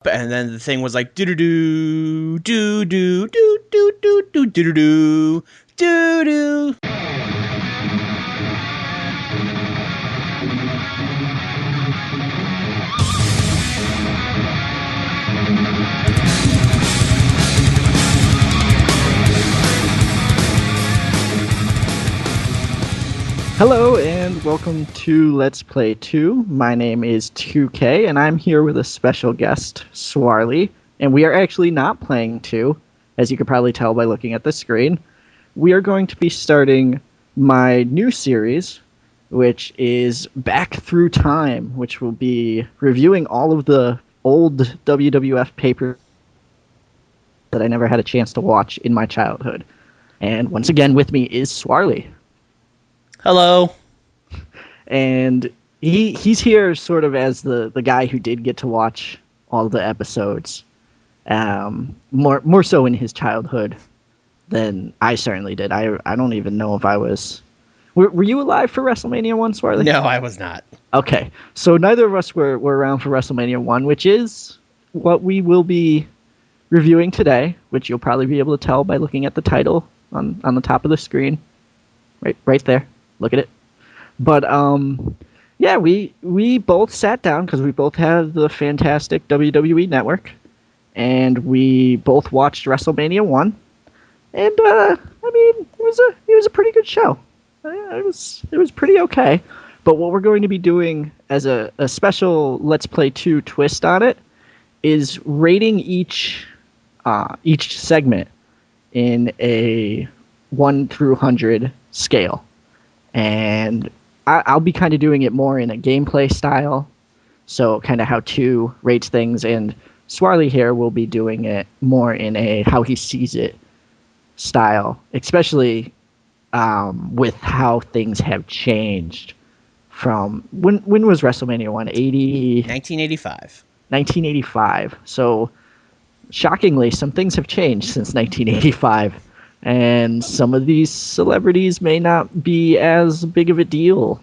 and then the thing was like doo doo doo doo doo doo doo doo doo doo doo doo doo. Hello and welcome to Let's Play 2. My name is 2K and I'm here with a special guest, Swarley. And we are actually not playing 2, as you could probably tell by looking at the screen. We are going to be starting my new series, which is Back Through Time, which will be reviewing all of the old WWF papers that I never had a chance to watch in my childhood. And once again with me is Swarley. Hello. And he's here sort of as the guy who did get to watch all the episodes, more so in his childhood than I certainly did. I don't even know if I was. Were you alive for WrestleMania 1, Swarley? No, I was not. Okay, so neither of us were around for WrestleMania 1, which is what we will be reviewing today, which you'll probably be able to tell by looking at the title on the top of the screen, right there. Look at it. But yeah, we both sat down because we both have the fantastic WWE Network, and we both watched WrestleMania 1, and I mean it was a pretty good show. It was pretty okay. But what we're going to be doing as a special Let's Play 2 twist on it is rating each segment in a 1 through 100 scale. And I'll be kind of doing it more in a gameplay style, so kind of how 2 rates things, and Swarley here will be doing it more in a how he sees it style, especially with how things have changed from when was WrestleMania 180? 1985. 1985. So shockingly, some things have changed since 1985. And some of these celebrities may not be as big of a deal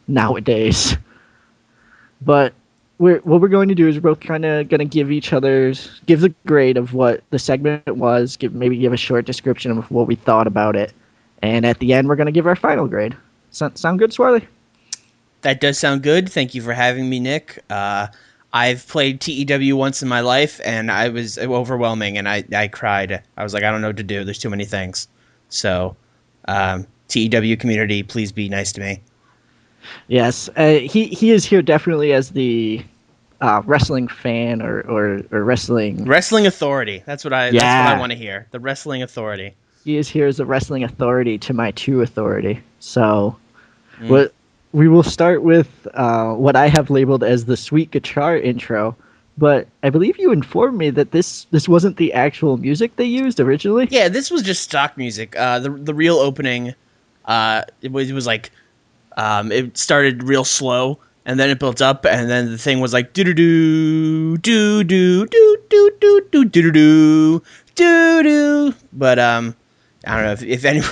nowadays. But what we're going to do is we're both kind of going to give the grade of what the segment was, give a short description of what we thought about it. And at the end, we're going to give our final grade. Sound good, Swarley? That does sound good. Thank you for having me, Nick. I've played TEW once in my life, and I was overwhelming, and I cried. I was like, I don't know what to do. There's too many things. So, TEW community, please be nice to me. Yes, he is here definitely as the wrestling fan or wrestling authority. That's what I want to hear. The wrestling authority. He is here as a wrestling authority to my 2 authority. So, what? We will start with what I have labeled as the sweet guitar intro, but I believe you informed me that this wasn't the actual music they used originally. Yeah, this was just stock music. The real opening, it was like, it started real slow, and then it built up, and then the thing was like doo doo doo doo doo doo doo doo doo doo doo doo doo. But I don't know if anyone,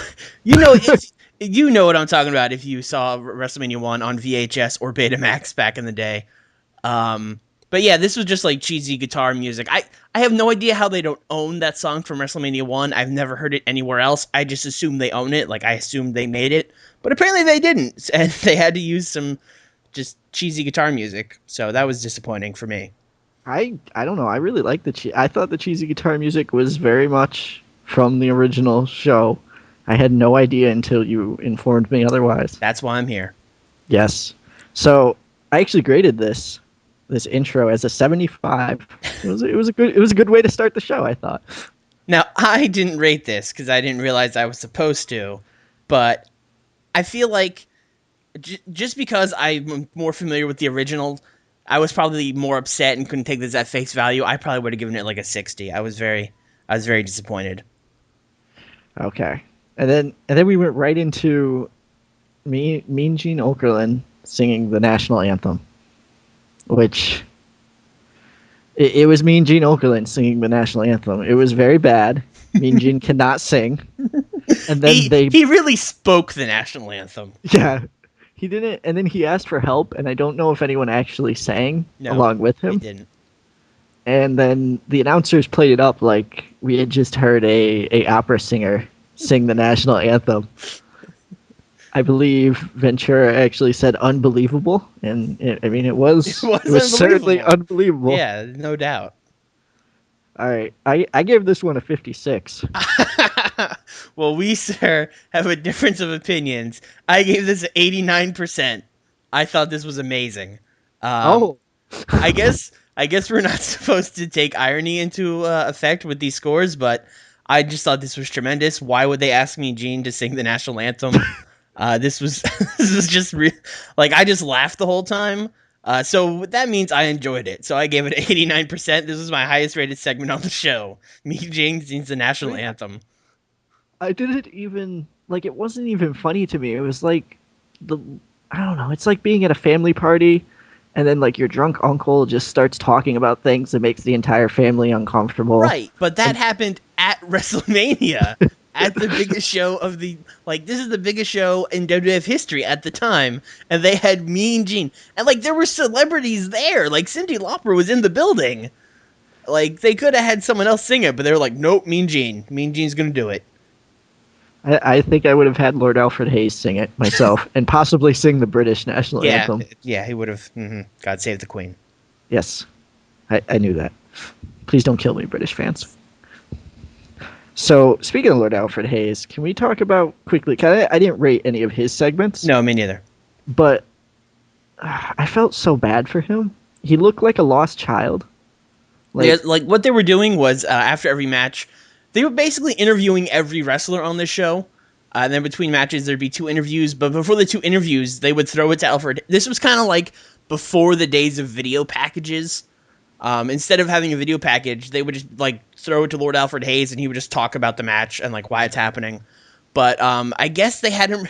you know what I'm talking about if you saw WrestleMania 1 on VHS or Betamax back in the day. But yeah, this was just like cheesy guitar music. I have no idea how they don't own that song from WrestleMania 1. I've never heard it anywhere else. I just assume they own it. Like, I assumed they made it. But apparently they didn't. And they had to use some just cheesy guitar music. So that was disappointing for me. I don't know. I really like I thought the cheesy guitar music was very much from the original show. I had no idea until you informed me otherwise. That's why I'm here. Yes. So I actually graded this intro as a 75. It was a good way to start the show, I thought. Now, I didn't rate this because I didn't realize I was supposed to, but I feel like just because I'm more familiar with the original, I was probably more upset and couldn't take this at face value. I probably would have given it like a 60. I was very disappointed. Okay. And then we went right into Mean Gene Okerlund singing the national anthem, which it was Mean Gene Okerlund singing the national anthem. It was very bad. Mean Gene cannot sing, and then he really spoke the national anthem. Yeah, he didn't. And then he asked for help, and I don't know if anyone actually sang along with him. He didn't. And then the announcers played it up like we had just heard a opera singer sing the national anthem. I believe Ventura actually said unbelievable, and I mean it It was was it was certainly unbelievable. unbelievable. Yeah, no doubt. All right, I gave this one a 56. Well, we, sir, have a difference of opinions. I gave this 89%. I thought this was amazing. Um, Oh, I guess we're not supposed to take irony into effect with these scores, but I just thought this was tremendous. Why would they ask me, Gene, to sing the national anthem? This was this was just like I just laughed the whole time. So that means I enjoyed it. So I gave it 89%. This was my highest rated segment on the show. Me, Gene sings the I national mean, anthem. I didn't even like it wasn't even funny to me. It was like the I don't know, it's like being at a family party and then like your drunk uncle just starts talking about things that makes the entire family uncomfortable. Right, but that And happened at WrestleMania, at the biggest show of the this is the biggest show in WWF history at the time, and they had Mean Gene, and like there were celebrities there, like Cyndi Lauper was in the building, like they could have had someone else sing it, but they were like, nope, Mean Gene's gonna do it. I think I would have had Lord Alfred Hayes sing it myself and possibly sing the British national Yeah, anthem. yeah, he would have. God save the Queen. Yes, I knew that. Please don't kill me, British fans. So, speaking of Lord Alfred Hayes, can we talk about quickly? 'Cause I didn't rate any of his segments, No, me neither. but I felt so bad for him. He looked like a lost child. Yeah, Like, like what they were doing was after every match, they were basically interviewing every wrestler on this show. And then between matches, there'd be two interviews. But before the two interviews, they would throw it to Alfred. This was kind of like before the days of video packages. Instead of having a video package, they would just like throw it to Lord Alfred Hayes, and he would just talk about the match and like why it's happening. But I guess they had him.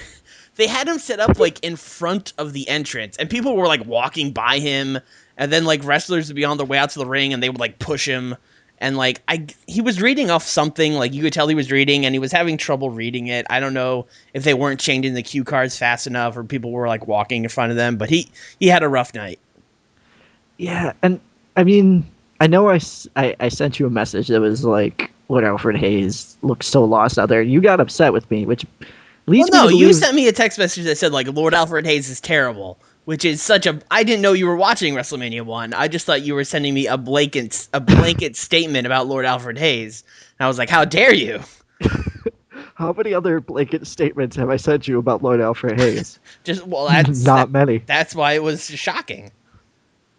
They had him set up like in front of the entrance, and people were like walking by him, and then like wrestlers would be on their way out to the ring, and they would like push him, and like he was reading off something, like you could tell he was reading, and he was having trouble reading it. I don't know if they weren't changing the cue cards fast enough, or people were like walking in front of them, but he had a rough night. yeah, and I mean, I know I sent you a message that was like, Lord Alfred Hayes looks so lost out there. You got upset with me, which Well, leads me no, to you believe. sent me a text message that said like Lord Alfred Hayes is terrible, which is such a. I didn't know you were watching WrestleMania 1. I just thought you were sending me a blanket statement about Lord Alfred Hayes. And I was like, how dare you? How many other blanket statements have I sent you about Lord Alfred Hayes? Just well, Not many. that's why it was shocking.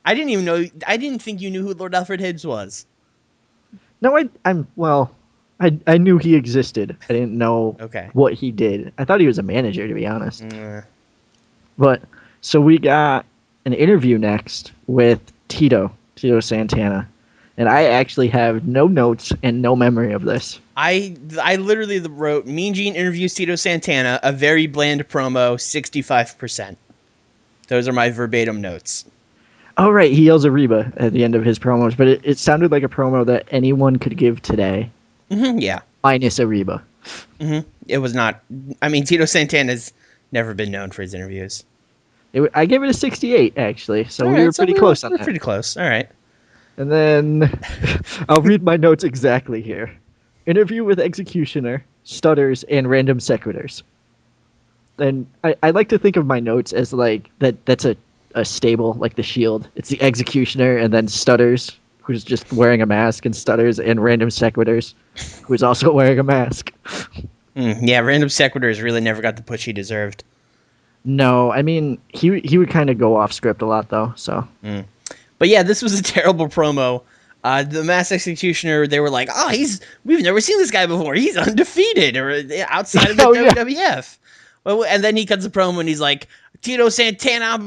I didn't even know. I didn't think you knew who Lord Alfred Hayes was. No, I'm well. I knew he existed. I didn't know Okay. what he did. I thought he was a manager, to be honest. Mm. But so we got an interview next with Tito Santana, and I actually have no notes and no memory of this. I literally wrote Mean Gene interviews Tito Santana, a very bland promo, 65%. Those are my verbatim notes. Oh right, he yells Ariba at the end of his promos, but it sounded like a promo that anyone could give today, Yeah. minus Ariba. It was not. I mean, Tito Santana's never been known for his interviews. I gave it a 68 actually, so All we right, were so pretty close on we're that. pretty close. All right. And then I'll read my notes exactly here. Interview with Executioner, Stutters, and Random Sequiturs. And I like to think of my notes as like that's a stable, like the Shield. It's the Executioner and then Stutters, who's just wearing a mask, and Stutters, and Random Sequiturs, who's also wearing a mask. Yeah, Random Sequiturs really never got the push he deserved. No, I mean he would kind of go off script a lot though. So But yeah, this was a terrible promo. The Mass Executioner, they were like, "Oh, we've never seen this guy before. He's undefeated or outside of the Oh, yeah. WWF." Well, and then he cuts the promo and he's like, "Tito Santana,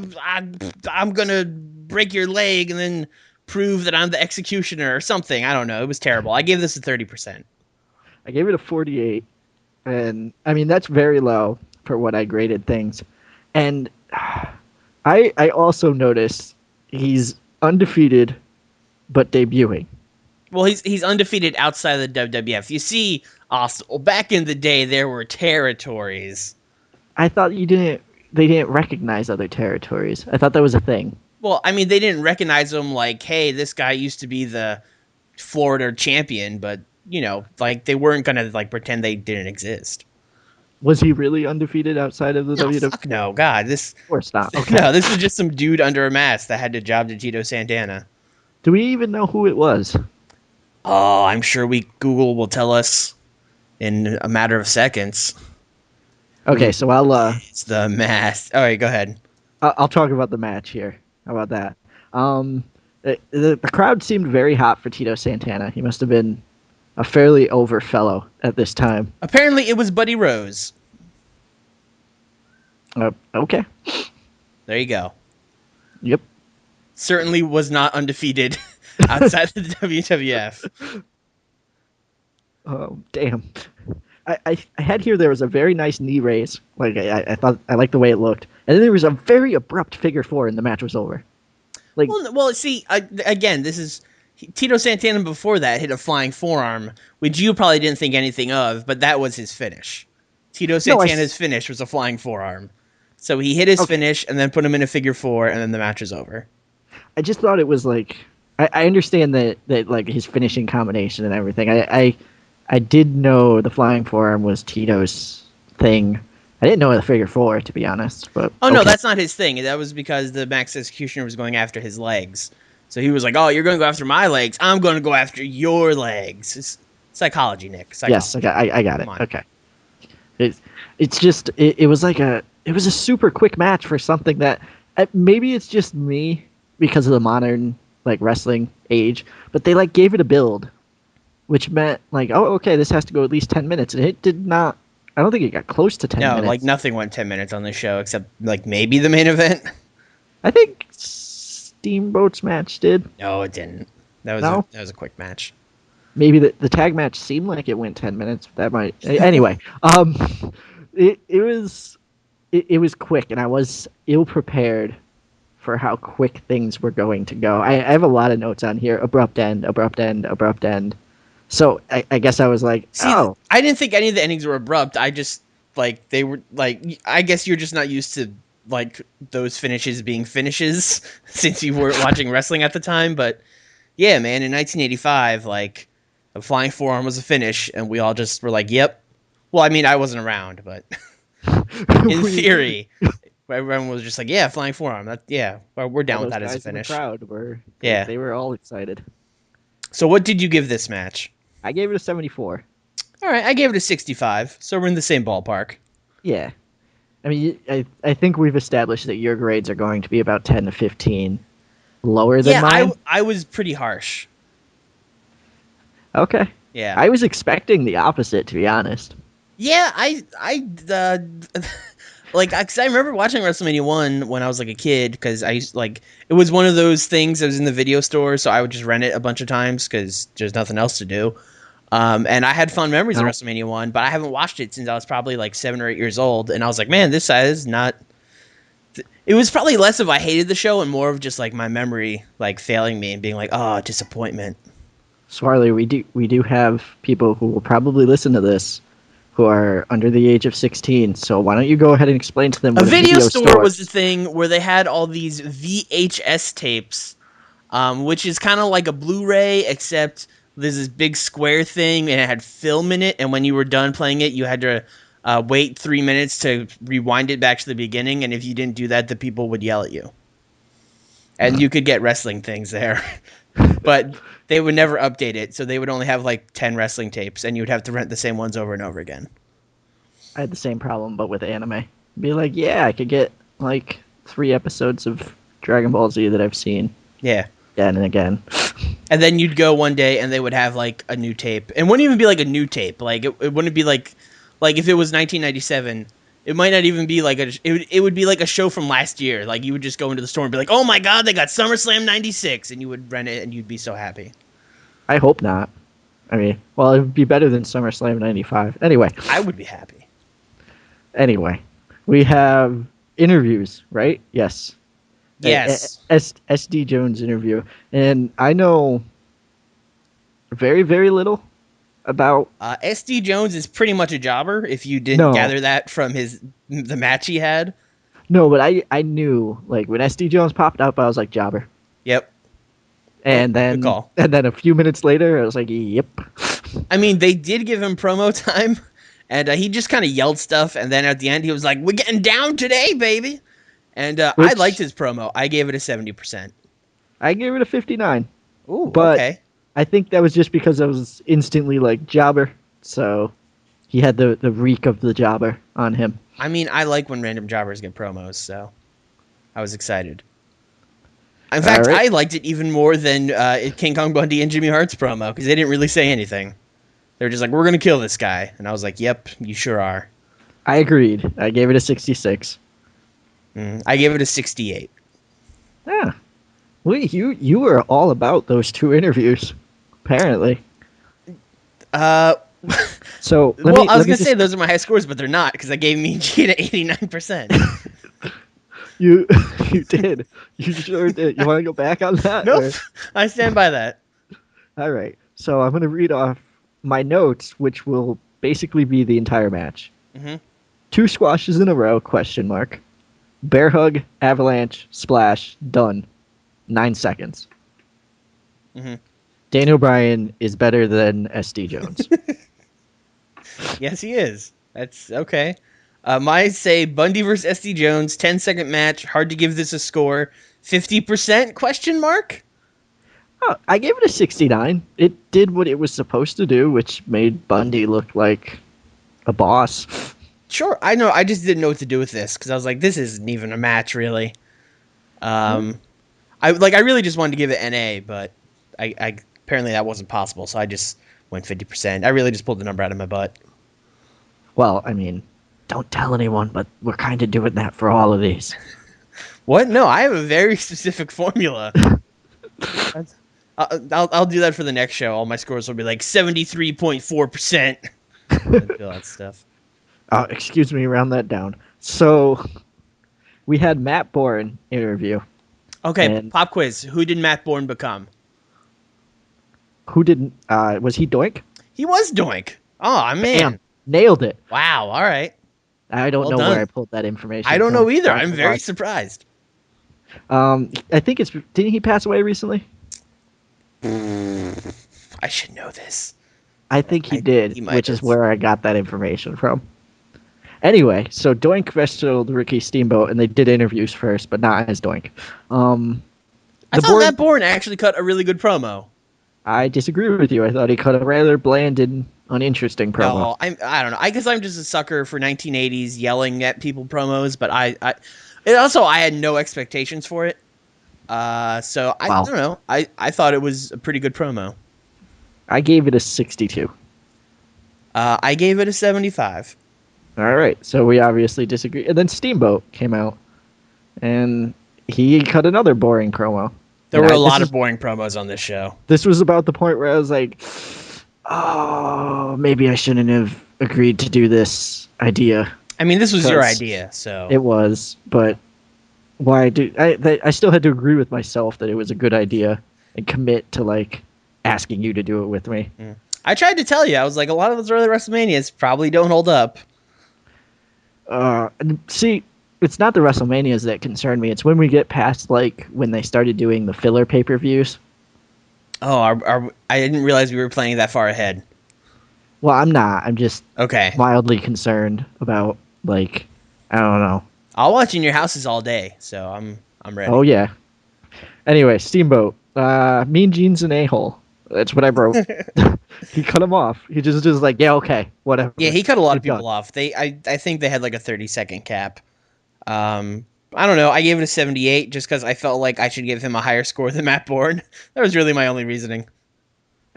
I'm gonna break your leg and then prove that I'm the Executioner or something." I don't know. It was terrible. I gave this a 30%. I gave it a 48, and I mean that's very low for what I graded things. And I also noticed he's undefeated but debuting. Well, he's undefeated outside of the WWF. You see, Austin, back in the day, there were territories. I thought they didn't recognize other territories. I thought that was a thing. Well, I mean, they didn't recognize him like, hey, this guy used to be the Florida champion, but like they weren't gonna like pretend they didn't exist. Was he really undefeated outside of the No, WWE? fuck no, God, this Of course not. Okay. no, this was just some dude under a mask that had to job to Tito Santana. Do we even know who it was? Oh, I'm sure Google will tell us in a matter of seconds. Okay, so It's the mask. All right, go ahead. I'll talk about the match here. How about that? The crowd seemed very hot for Tito Santana. He must have been a fairly over fellow at this time. Apparently, it was Buddy Rose. Okay. There you go. Yep. Certainly was not undefeated outside the WWF. Oh, damn. I had here there was a very nice knee raise. Like I thought I liked the way it looked, and then there was a very abrupt figure four, and the match was over. Like, well, see, again, this is Tito Santana. Before that, hit a flying forearm, which you probably didn't think anything of, but that was his finish. Tito Santana's finish was a flying forearm, so he hit his finish and then put him in a figure four, and then the match is over. I just thought it was like I understand that like his finishing combination and everything. I did know the flying forearm was Tito's thing. I didn't know the figure four, to be honest. But no, that's not his thing. That was because the Max Executioner was going after his legs. So he was like, "Oh, you're going to go after my legs. I'm going to go after your legs." It's psychology, Nick. Psychology. Yes, I got it. Okay. It's just it was like a super quick match for something that maybe it's just me because of the modern like wrestling age, but they like gave it a build, which meant like, oh, okay, this has to go at least 10 minutes, and it did not. I don't think it got close to 10 minutes. No, like nothing went 10 minutes on the show except like maybe the main event. I think Steamboat's match did. No, it didn't. That was a quick match. Maybe the tag match seemed like it went 10 minutes. That might anyway. It was quick, and I was ill prepared for how quick things were going to go. I have a lot of notes on here: abrupt end, abrupt end, abrupt end. So I guess I was like, oh. I didn't think any of the endings were abrupt. I just, like, they were, like, I guess you're just not used to, like, those finishes being finishes since you weren't watching wrestling at the time. But, yeah, man, in 1985, like, a flying forearm was a finish, and we all just were like, yep. Well, I mean, I wasn't around, but in theory, everyone was just like, yeah, flying forearm. We're down with that as a finish. They were all excited. So what did you give this match? I gave it a 74. All right, I gave it a 65, so we're in the same ballpark. Yeah. I mean, I think we've established that your grades are going to be about 10 to 15 lower than mine. I was pretty harsh. Okay. Yeah. I was expecting the opposite, to be honest. Yeah, because I remember watching WrestleMania 1 when I was like a kid, because I used it was one of those things that was in the video store, so I would just rent it a bunch of times because there's nothing else to do. And I had fond memories of WrestleMania 1, but I haven't watched it since I was probably like 7 or 8 years old, and I was like, man, this is not. It was probably less of I hated the show and more of just like my memory like failing me and being like, oh, disappointment. Swarley, we do have people who will probably listen to this who are under the age of 16. So why don't you go ahead and explain to them what a video store was the thing where they had all these VHS tapes, which is kind of like a Blu-ray, except there's this big square thing and it had film in it. And when you were done playing it, you had to wait 3 minutes to rewind it back to the beginning. And if you didn't do that, the people would yell at you. And you could get wrestling things there. But they would never update it, so they would only have like 10 wrestling tapes, and you would have to rent the same ones over and over again. I had the same problem, but with anime. Be like, yeah, I could get like 3 episodes of Dragon Ball Z that I've seen. Yeah. Again and again. And then you'd go one day, and they would have like a new tape. It wouldn't even be like a new tape. Like it wouldn't be like if it was 1997. It might not even be like it would be like a show from last year. Like you would just go into the store and be like, "Oh my God, they got SummerSlam '96," and you would rent it and you'd be so happy. I hope not. I mean, well, it would be better than SummerSlam '95. Anyway, I would be happy. Anyway, we have interviews, right? Yes. Yes. SD Jones interview, and I know very, very little about SD Jones is pretty much a jobber. If you didn't gather that from the match he had. No, but I knew, like, when SD Jones popped up, I was like, jobber. Yep. And Good then call. a few minutes later, I was like, yep. I mean, they did give him promo time, and he just kind of yelled stuff, and then at the end he was like, "We're getting down today, baby," and I liked Which his promo. I gave it a 70%. I gave it a 59. Ooh, But okay. I think that was just because I was instantly like, jobber. So he had the reek of the jobber on him. I mean, I like when random jobbers get promos, so I was excited. In All fact, right. I liked it even more than King Kong Bundy and Jimmy Hart's promo because they didn't really say anything. They were just like, "We're gonna kill this guy," and I was like, "Yep, you sure are." I agreed. I gave it a 66. I gave it a 68. Yeah. You were all about those two interviews, apparently. Uh, So well, I was let me gonna just say those are my high scores, but they're not because I gave Mean Gene at 89%. you you did. You sure did. You want to go back on that? Nope, or- I stand by that. All right. So I'm going to read off my notes, which will basically be the entire match. hmm 2 squashes in a row, question mark. Bear hug, avalanche, splash, done. 9 seconds. hmm Daniel Bryan is better than SD Jones. Yes, he is. That's okay. My say Bundy versus SD Jones, 10-second match. Hard to give this a score. 50%? Question mark. Oh, I gave it a 69. It did what it was supposed to do, which made Bundy look like a boss. Sure, I know. I just didn't know what to do with this because I was like, this isn't even a match, really. I really just wanted to give it NA, but I apparently that wasn't possible, so I just went 50%. I really just pulled the number out of my butt. Well, I mean, don't tell anyone, but we're kind of doing that for all of these. What? No, I have a very specific formula. I'll do that for the next show. All my scores will be like 73.4%. And all that stuff. Excuse me, round that down. So we had Matt Bourne interview. Okay, And pop quiz. Who did Matt Bourne become? who didn't? Was he Doink? He was Doink. Oh, man. Bam, nailed it. Wow, all right. I don't Well know done. where I pulled that information. I don't from. know either. I'm very surprised. I think didn't he pass away recently? I should know this. I think he did, he might which is have. where I got that information from. Anyway, so Doink wrestled Ricky Steamboat, and they did interviews first, but not as Doink. I thought Matt Bourne actually cut a really good promo. I disagree with you. I thought he cut a rather bland and uninteresting promo. No, I don't know. I guess I'm just a sucker for 1980s yelling at people promos, but I had no expectations for it. So I don't know. I thought it was a pretty good promo. I gave it a 62. I gave it a 75. All right, so we obviously disagree. And then Steamboat came out, and he cut another boring promo. There were a lot of boring promos on this show. This was about the point where I was like, oh, maybe I shouldn't have agreed to do this idea. I mean, this was your idea, so. It was, but why do I still had to agree with myself that it was a good idea and commit to, like, asking you to do it with me. I tried to tell you. I was like, a lot of those early WrestleManias probably don't hold up. See, it's not the WrestleManias that concern me. It's when we get past, like, when they started doing the filler pay-per-views. Oh, I didn't realize we were playing that far ahead. Well, I'm not. I'm just okay. Mildly concerned about, like, I don't know. I'll watch In Your Houses all day, so I'm ready. Oh, yeah. Anyway, Steamboat. Mean Gene's an a-hole. That's what I wrote. He cut him off. He just like, yeah, okay, whatever. Yeah, he cut a lot of people off. I think they had like a 30-second cap. I don't know. I gave it a 78 just because I felt like I should give him a higher score than Matt Bourne. That was really my only reasoning.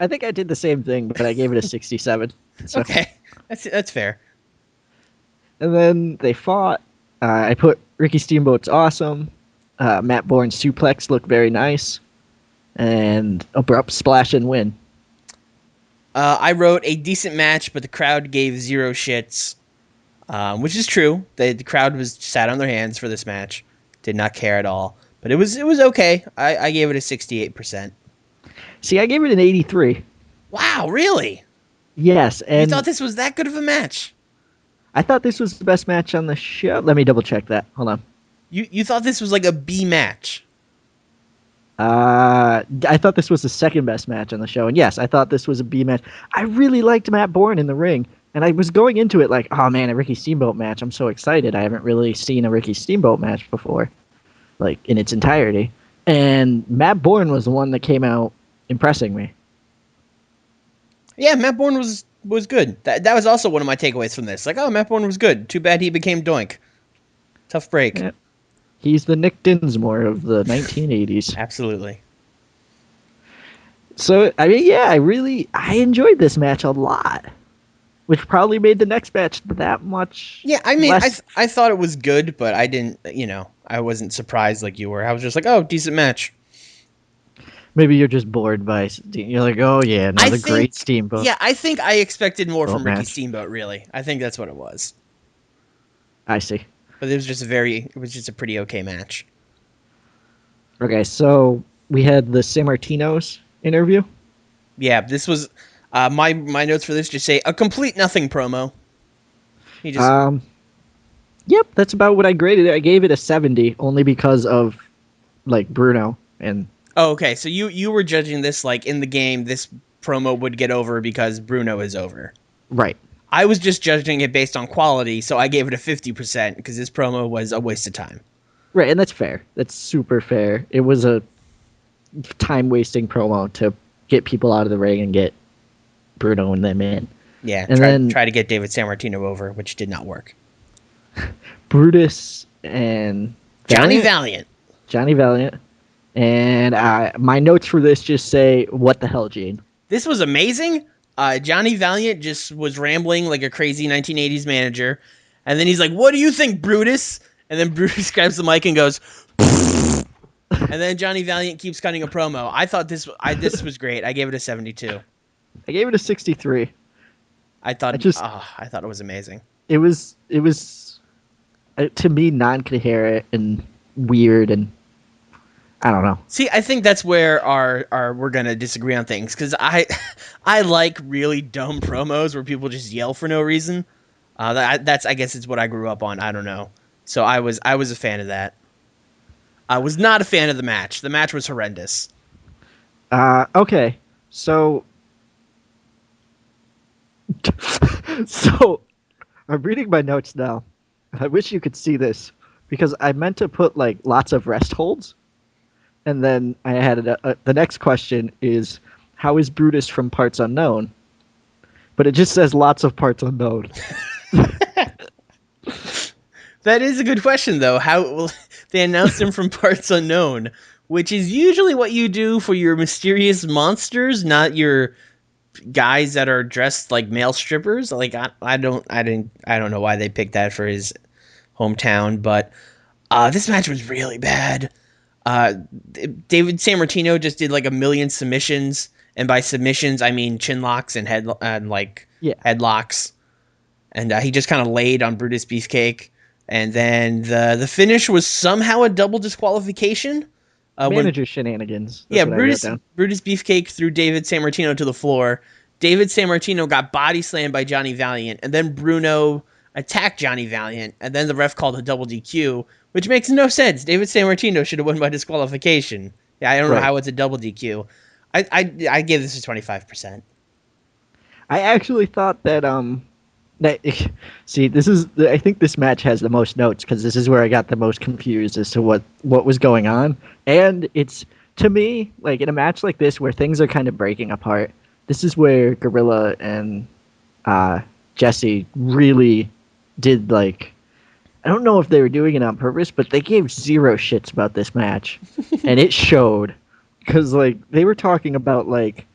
I think I did the same thing, but I gave it a 67. So. Okay, that's fair. And then they fought. I put Ricky Steamboat's awesome. Matt Bourne's suplex looked very nice. And abrupt splash and win. I wrote a decent match, but the crowd gave zero shits, which is true. The crowd was sat on their hands for this match, did not care at all. But it was okay. I gave it a 68%. See, I gave it an 83. Wow, really? Yes, and you thought this was that good of a match? I thought this was the best match on the show. Let me double check that. Hold on. You thought this was like a B match. I thought this was the second best match on the show, and yes, I thought this was a B match. I really liked Matt Bourne in the ring, and I was going into it like, oh man, a Ricky Steamboat match. I'm so excited. I haven't really seen a Ricky Steamboat match before, like in its entirety. And Matt Bourne was the one that came out impressing me. Yeah, Matt Bourne was good. That was also one of my takeaways from this. Like, oh, Matt Bourne was good. Too bad he became Doink. Tough break. Yeah. He's the Nick Dinsmore of the 1980s. Absolutely. So, I mean, yeah, I enjoyed this match a lot, which probably made the next match that much. Yeah, I mean, less... I thought it was good, but I didn't, I wasn't surprised like you were. I was just like, oh, decent match. Maybe you're just bored by. You're like, oh yeah, another great Steamboat. Yeah, I think I expected more from Ricky Steamboat. Really, I think that's what it was. I see. But it was just a pretty okay match. Okay, so we had the San Martino's interview. Yeah, this was my notes for this just say a complete nothing promo. He just Yep, that's about what I graded it. I gave it a 70 only because of like Bruno and. Oh, okay. So you were judging this like in the game, this promo would get over because Bruno is over. Right. I was just judging it based on quality, so I gave it a 50% because this promo was a waste of time. Right, and that's fair. That's super fair. It was a time-wasting promo to get people out of the ring and get Bruno and them in. Yeah, and try to get David Sammartino over, which did not work. Brutus and Johnny Valiant. Johnny Valiant. And my notes for this just say, what the hell, Gene? This was amazing. Johnny Valiant just was rambling like a crazy 1980s manager. And then he's like, what do you think, Brutus? And then Brutus grabs the mic and goes, and then Johnny Valiant keeps cutting a promo. I thought this was great. I gave it a 72. I gave it a 63. I thought it was amazing. It was to me non-coherent and weird, and I don't know. See, I think that's where we're gonna disagree on things, because I like really dumb promos where people just yell for no reason. That's I guess it's what I grew up on. I don't know. So I was a fan of that. I was not a fan of the match. The match was horrendous. Okay, so I'm reading my notes now. I wish you could see this because I meant to put like lots of rest holds. And then I had the next question is, how is Brutus from Parts Unknown? But it just says lots of Parts Unknown. That is a good question, though. How they announced him from Parts Unknown, which is usually what you do for your mysterious monsters, not your guys that are dressed like male strippers. Like I don't know why they picked that for his hometown, but this match was really bad. David Sammartino just did like a million submissions, and by submissions I mean chin locks and headlocks, and he just kind of laid on Brutus Beefcake, and then the finish was somehow a double disqualification. Manager shenanigans. Yeah, Brutus Beefcake threw David Sammartino to the floor. David Sammartino got body slammed by Johnny Valiant, and then Bruno attacked Johnny Valiant, and then the ref called a double DQ, which makes no sense. David Sammartino should have won by disqualification. Yeah, I don't know how it's a double DQ. I gave this a 25%. I actually thought that see, I think this match has the most notes because this is where I got the most confused as to what was going on. And it's, to me, like in a match like this where things are kind of breaking apart, this is where Gorilla and Jesse really did, like, I don't know if they were doing it on purpose, but they gave zero shits about this match. And it showed. Because, like, they were talking about, like,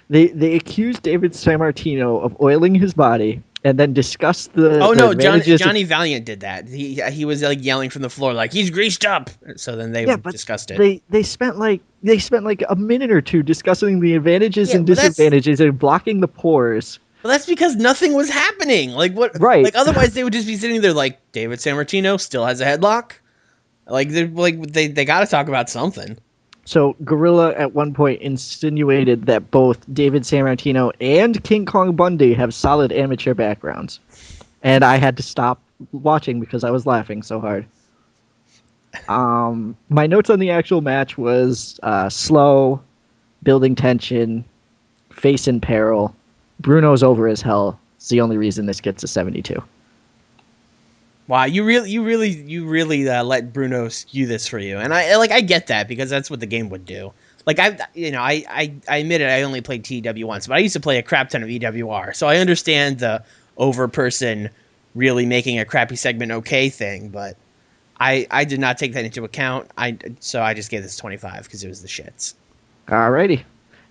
they accused David Sammartino of oiling his body and then discussed the... Oh, no, Johnny Valiant did that. He was, like, yelling from the floor, like, he's greased up! So then they discussed it. They spent like a minute or two discussing the advantages and disadvantages and blocking the pores. Well, that's because nothing was happening. Like what? Right. Like otherwise, they would just be sitting there like David Sammartino still has a headlock. They got to talk about something. So Gorilla at one point insinuated that both David Sammartino and King Kong Bundy have solid amateur backgrounds, and I had to stop watching because I was laughing so hard. My notes on the actual match was slow, building tension, face in peril. Bruno's over as hell. It's the only reason this gets a 72. Wow, you really let Bruno skew this for you, and I get that because that's what the game would do. Like I admit it, I only played TW once, but I used to play a crap ton of EWR, so I understand the over person really making a crappy segment okay thing, but I did not take that into account. So I just gave this 25 because it was the shits. Alrighty.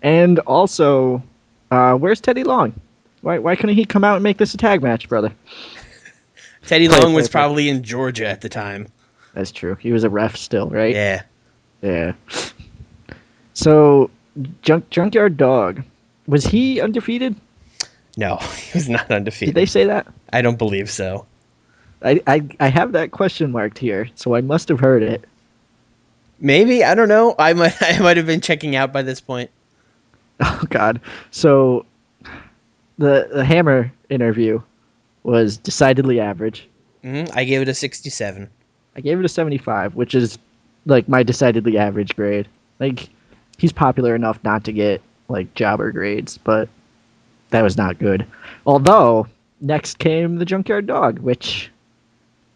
And also, where's Teddy Long? Why couldn't he come out and make this a tag match, brother? Teddy Long was probably in Georgia at the time. That's true. He was a ref still, right? Yeah. Yeah. So, Junkyard Dog, was he undefeated? No, he was not undefeated. Did they say that? I don't believe so. I have that question marked here, so I must have heard it. Maybe, I don't know. I might have been checking out by this point. Oh God! So the Hammer interview was decidedly average. I gave it a 67. I gave it a 75, which is like my decidedly average grade. Like he's popular enough not to get like jobber grades, but that was not good. Although next came the Junkyard Dog, which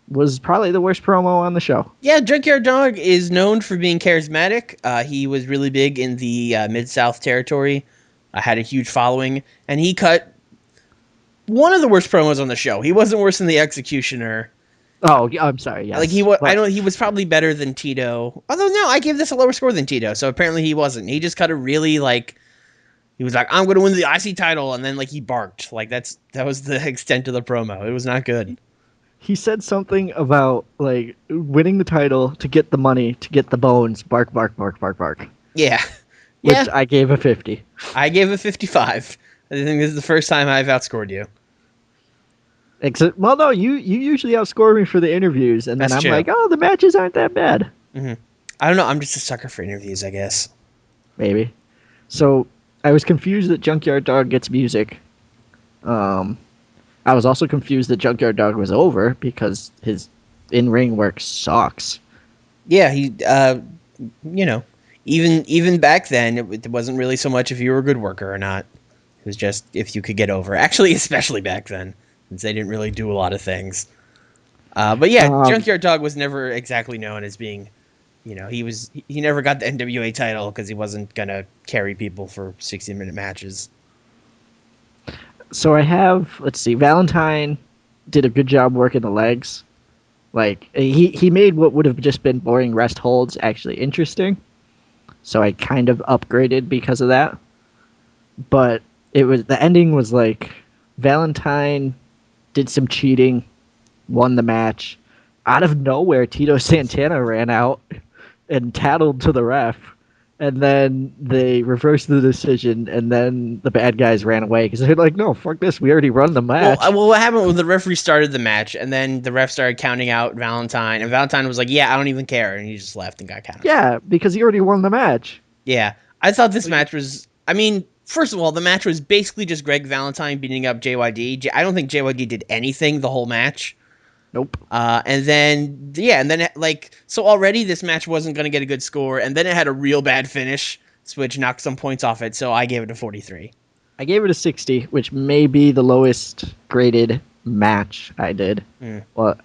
was probably the worst promo on the show. Yeah, Junkyard Dog is known for being charismatic. He was really big in the Mid-South territory. Had a huge following, and he cut one of the worst promos on the show. He wasn't worse than the Executioner. Oh, I'm sorry. Yes. Like he was probably better than Tito. Although no, I gave this a lower score than Tito. So apparently he wasn't. He just cut a really he was like, I'm going to win the IC title, and then he barked. That was the extent of the promo. It was not good. He said something about winning the title to get the money, to get the bones. Bark, bark, bark, bark, bark. Yeah. Which I gave a 50. I gave a 55. I think this is the first time I've outscored you. Well, no, you usually outscore me for the interviews, and then I'm like, oh, the matches aren't that bad. Mm-hmm. I don't know. I'm just a sucker for interviews, I guess. Maybe. So I was confused that Junkyard Dog gets music. I was also confused that Junkyard Dog was over because his in-ring work sucks. Yeah, he, even back then, it wasn't really so much if you were a good worker or not. It was just if you could get over. Actually, especially back then, since they didn't really do a lot of things. But yeah, Junkyard Dog was never exactly known as being, he never got the NWA title because he wasn't going to carry people for 60-minute matches. So I have, let's see, Valentine did a good job working the legs. He made what would have just been boring rest holds actually interesting. So I kind of upgraded because of that. But the ending was Valentine did some cheating, won the match. Out of nowhere, Tito Santana ran out and tattled to the ref. And then they reversed the decision, and then the bad guys ran away because they're like, no, fuck this, we already run the match. Well, what happened was the referee started the match, and then the ref started counting out Valentine, and Valentine was like, yeah, I don't even care, and he just left and got counted. Yeah, because he already won the match. Yeah, I thought this match was, first of all, the match was basically just Greg Valentine beating up JYD. I don't think JYD did anything the whole match. Nope. So already this match wasn't going to get a good score, and then it had a real bad finish, which knocked some points off it, so I gave it a 43. I gave it a 60, which may be the lowest graded match I did. Well,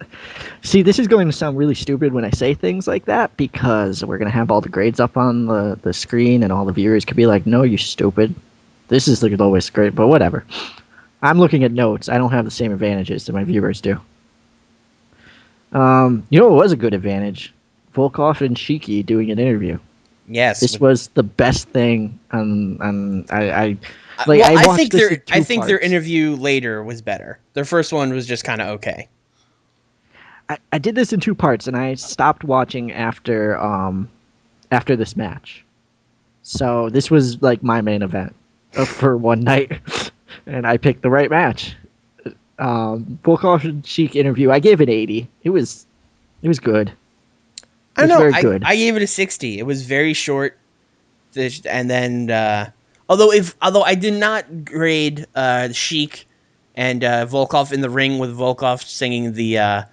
see, this is going to sound really stupid when I say things like that, because we're going to have all the grades up on the screen, and all the viewers could be like, no, you stupid. This is the lowest grade, but whatever. I'm looking at notes. I don't have the same advantages that my viewers do. What was a good advantage? Volkov and Shiki doing an interview. Yes, this was the best thing. I think their interview later was better. Their first one was just kind of okay. I did this in 2 parts, and I stopped watching after this match. So this was my main event for one night, and I picked the right match. Volkov and Sheik interview, I gave it 80. It was good. I don't know. Very good. I gave it a 60. It was very short, and then although I did not grade Sheik and Volkov in the ring with Volkov singing the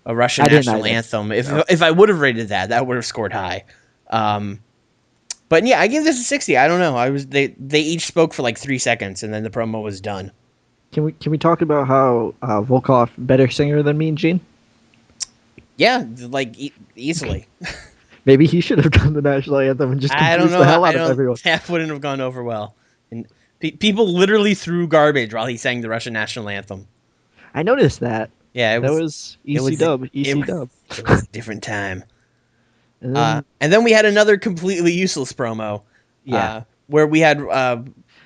a Russian I didn't national either. anthem. If No. if I would have rated that, that would have scored high. But yeah, I give this a 60. I don't know. They each spoke for like 3 seconds, and then the promo was done. Can we talk about how Volkov better singer than Mean Gene? Yeah, like easily. Maybe he should have done the national anthem and just I don't confused know. the hell I out of don't. everyone. That wouldn't have gone over well. And people literally threw garbage while he sang the Russian national anthem. I noticed that. Yeah, That was it EC was Dub. it, EC Dub. it was a different time. And then And then we had another completely useless promo. yeah, Where we had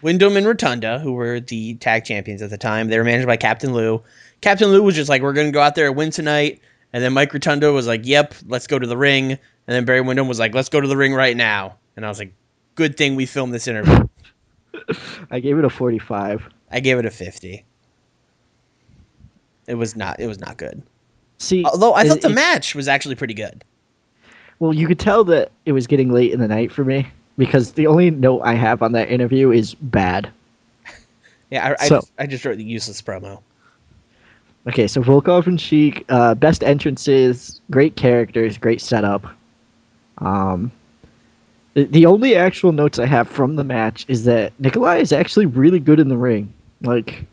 Wyndham and Rotunda, who were the tag champions at the time. They were managed by Captain Lou. Captain Lou was just like, we're going to go out there and win tonight. And then Mike Rotunda was like, yep, let's go to the ring. And then Barry Windham was like, let's go to the ring right now. And I was like, good thing we filmed this interview. I gave it a 45. I gave it a 50. It was not good. See, Although I thought the match was actually pretty good. well, you could tell that it was getting late in the night for me because the only note I have on that interview is bad. Yeah, I just wrote the useless promo. Okay, so Volkov and Sheik, best entrances, great characters, great setup. The only actual notes I have from the match is that Nikolai is actually really good in the ring. Like,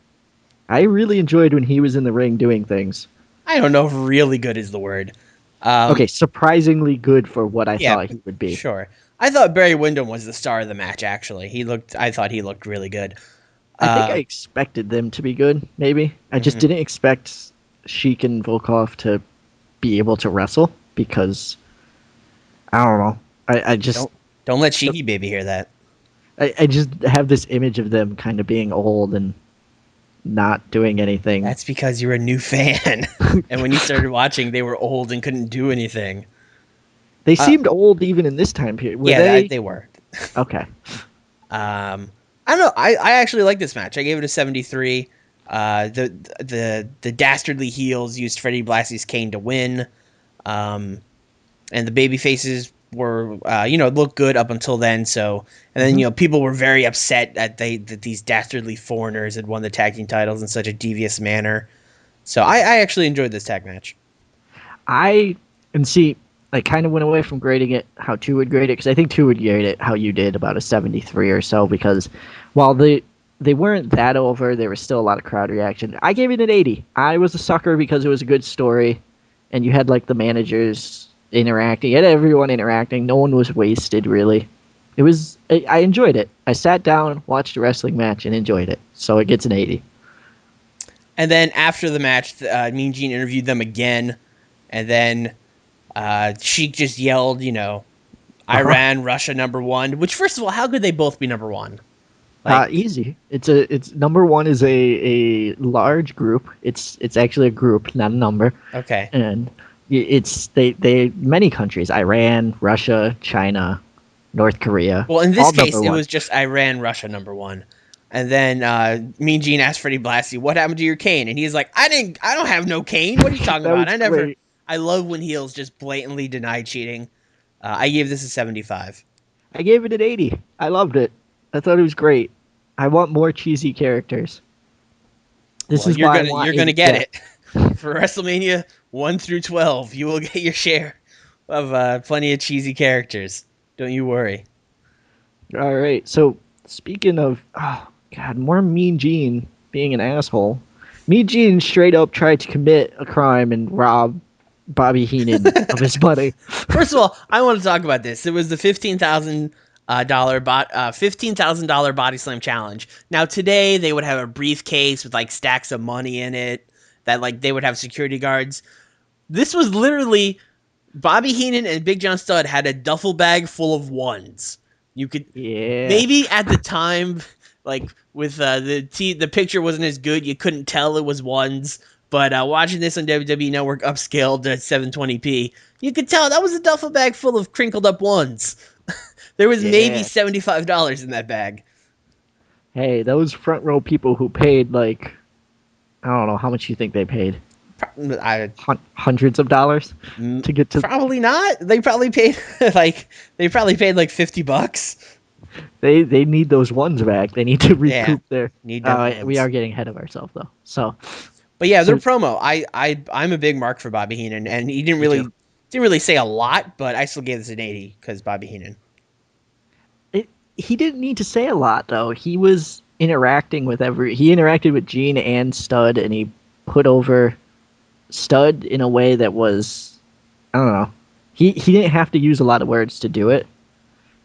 I really enjoyed when he was in the ring doing things. I don't know if really good is the word. Okay, surprisingly good for what I thought he would be. Sure. I thought Barry Windham was the star of the match, actually. I thought he looked really good. I think I expected them to be good, maybe. I just didn't expect Sheik and Volkov to be able to wrestle because, I don't know. I just... Don't let Sheiky Baby hear that. I just have this image of them kind of being old and not doing anything. That's because you're a new fan. And when you started watching, they were old and couldn't do anything. They seemed old even in this time period. Were they were. Okay. I don't know. I actually like this match. I gave it a 73. The dastardly heels used Freddie Blassie's cane to win. And the baby faces were looked good up until then. So, and then people were very upset that these dastardly foreigners had won the tag team titles in such a devious manner. So I actually enjoyed this tag match. I kind of went away from grading it how 2 would grade it because I think 2 would grade it how you did, about a 73 or so, because while they weren't that over, there was still a lot of crowd reaction. I gave it an 80. I was a sucker because it was a good story, and you had like the managers interacting, you had everyone interacting. No one was wasted, really. I enjoyed it. I sat down, watched a wrestling match, and enjoyed it. So it gets an 80. And then after the match, Mean Gene interviewed them again, and then Sheik just yelled, Iran, Russia, #1. Which, first of all, how could they both be #1? Easy. It's number 1 is a large group. It's actually a group, not a number. Okay. And it's they many countries: Iran, Russia, China, North Korea. Well, in this case, it #1. was just Iran, Russia, #1. And then Mean Gene asked Freddie Blassie, "What happened to your cane?" And he's like, "I don't have no cane. What are you talking about? Great. I love when heels just blatantly deny cheating." I gave this a 75. I gave it an 80. I loved it. I thought it was great. I want more cheesy characters. You're gonna get it for WrestleMania 1 through 12. You will get your share of plenty of cheesy characters. Don't you worry. All right. So speaking of, more Mean Gene being an asshole. Mean Gene straight up tried to commit a crime and rob Bobby Heenan of his money. First of all, I want to talk about this. It was the $15,000 body slam challenge. Now today they would have a briefcase with like stacks of money in it that like they would have security guards. This was literally Bobby Heenan and Big John Studd had a duffel bag full of ones. You could maybe at the time, like with the picture wasn't as good, you couldn't tell it was ones. But watching this on WWE Network upscaled to 720p, you could tell that was a duffel bag full of crinkled up ones. There was maybe $75 in that bag. Hey, those front row people who paid like, I don't know how much you think they paid. Hundreds of dollars to get to. Probably not. They probably paid like $50. They need those ones back. They need to recoup their. Need that we are getting ahead of ourselves though. So But yeah, their So promo, I'm a big mark for Bobby Heenan, and he me too. didn't really say a lot, but I still gave this an 80 because Bobby Heenan. He didn't need to say a lot though. He was interacting with he interacted with Gene and Stud, and he put over Stud in a way that was, I don't know. He didn't have to use a lot of words to do it.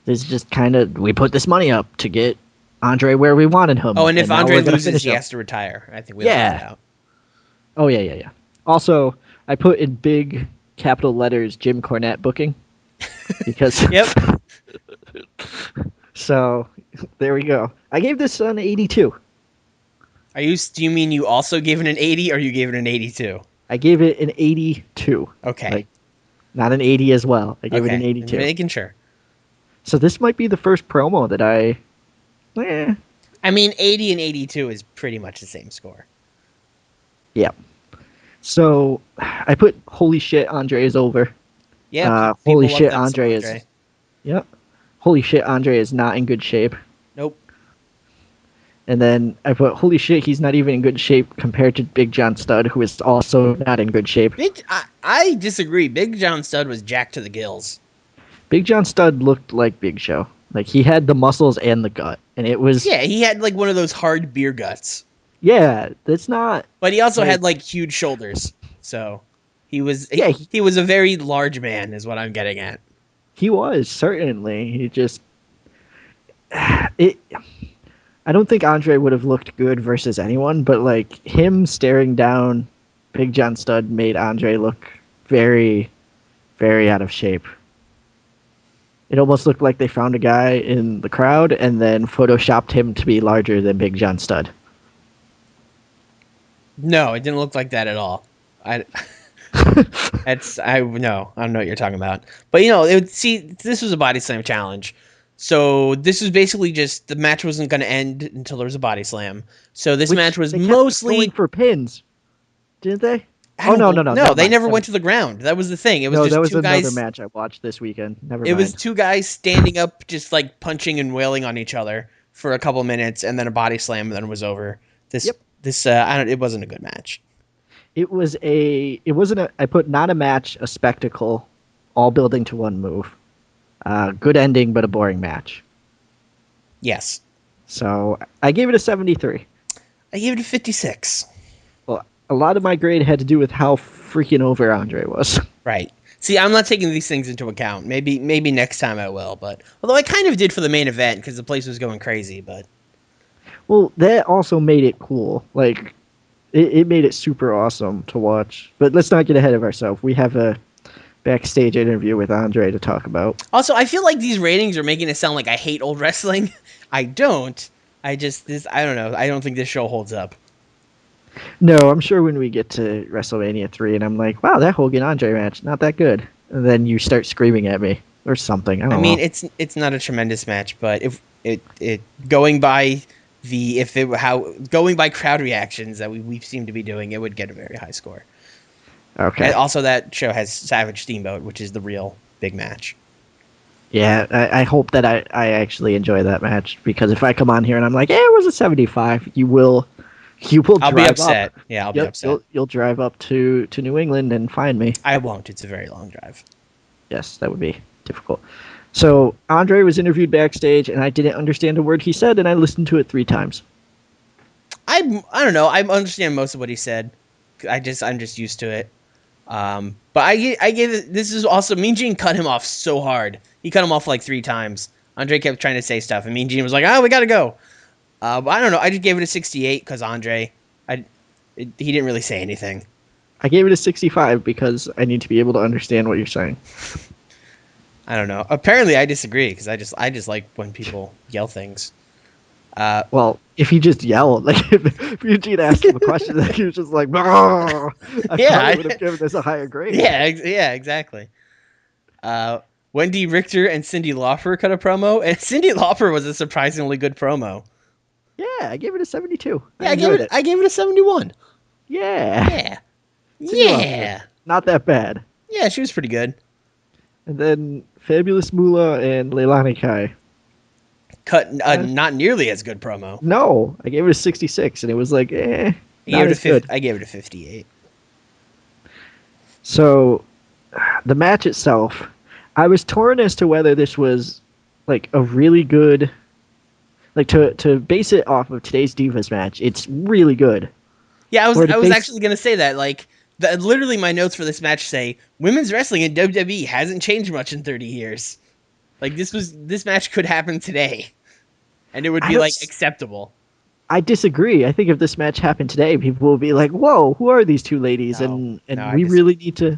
It's just kind of, we put this money up to get Andre where we wanted him, Oh, and if now Andre we're gonna loses, finish he him. has to retire. I think we left that Yeah. out. Oh yeah. Also, I put in big capital letters Jim Cornette booking because Yep. so there we go. I gave this an 82. Do you mean you also gave it an 80 or you gave it an 82? I gave it an 82. Okay. Like, not an 80 as well. I gave it an Okay. 82. Making sure. So this might be the first promo that I mean, 80 and 82 is pretty much the same score. yeah. So I put holy shit, Andre is over. Yeah. Holy love shit, them some Andre is. Yep. Holy shit, Andre is not in good shape. Nope. And then I put holy shit, he's not even in good shape compared to Big John Studd, who is also not in good shape. I disagree. Big John Studd was jacked to the gills. Big John Studd looked like Big Show. Like, he had the muscles and the gut, and it was. Yeah, he had like one of those hard beer guts. Yeah, that's not. But he also had like huge shoulders, so he was. Yeah, he was a very large man, is what I'm getting at. He was certainly. He just. It. I don't think Andre would have looked good versus anyone, but like him staring down Big John Studd made Andre look very, very out of shape. It almost looked like they found a guy in the crowd and then photoshopped him to be larger than Big John Studd. No, it didn't look like that at all. I don't know what you're talking about. But this was a body slam challenge. So this was basically just the match wasn't going to end until there was a body slam. So this match was mostly going for pins, didn't they? No, they never went to the ground. That was the thing. It was just two guys. Another match I watched this weekend. Never mind. It was two guys standing up, just like punching and wailing on each other for a couple minutes, and then a body slam, and then it was over. It wasn't a good match. It wasn't I put not a match, a spectacle, all building to one move. Good ending, but a boring match. Yes. So I gave it a 73. I gave it a 56. Well, a lot of my grade had to do with how freaking over Andre was. Right. See, I'm not taking these things into account. Maybe next time I will. But although I kind of did for the main event because the place was going crazy. But well, that also made it cool. Like it made it super awesome to watch. But let's not get ahead of ourselves. We have a backstage interview with Andre to talk about. Also, I feel like these ratings are making it sound like I hate old wrestling. I don't. I don't know. I don't think this show holds up. No, I'm sure when we get to Wrestlemania 3 and I'm like, wow, that Hogan Andre match, not that good. And then you start screaming at me or something. I mean, it's not a tremendous match, but if going by crowd reactions that we seem to be doing, it would get a very high score. Okay. And also, that show has Savage Steamboat, which is the real big match. Yeah, I hope that I actually enjoy that match, because if I come on here and I'm like, it was a 75, you will I'll be upset. Yeah, I'll be upset. You'll drive up to New England and find me. I won't. It's a very long drive. Yes, that would be difficult. So Andre was interviewed backstage, and I didn't understand a word he said, and I listened to it 3 times. I don't know. I understand most of what he said. I'm just used to it. But I gave it. This is also Mean Gene cut him off so hard. He cut him off like 3 times. Andre kept trying to say stuff, and Mean Gene was like, "Oh, we gotta go." But I don't know. I just gave it a 68 because Andre, he didn't really say anything. I gave it a 65 because I need to be able to understand what you're saying. I don't know. Apparently, I disagree because I just like when people yell things. Well, if he just yelled, like if Eugene asked him a question, like he was just like, I would have given this a higher grade. Yeah, exactly. Wendy Richter and Cyndi Lauper cut a promo, and Cyndi Lauper was a surprisingly good promo. Yeah, I gave it a 72. Yeah, I gave it a 71. Yeah. Yeah. Not that bad. Yeah, she was pretty good. And then Fabulous Moolah and Leilani Kai Cut not nearly as good promo. No, I gave it a 66, and it was like, Not as good. I gave it a 58. So, the match itself, I was torn as to whether this was like a really good, like to base it off of today's Divas match. It's really good. Yeah, Or to I was base, actually gonna say that. Like, literally, my notes for this match say women's wrestling in WWE hasn't changed much in 30 years. Like, this match could happen today, and it would I be don't. like acceptable. I disagree. I think if this match happened today, people will be like, "Whoa, who are these two ladies?" No, And no, I we just really need to.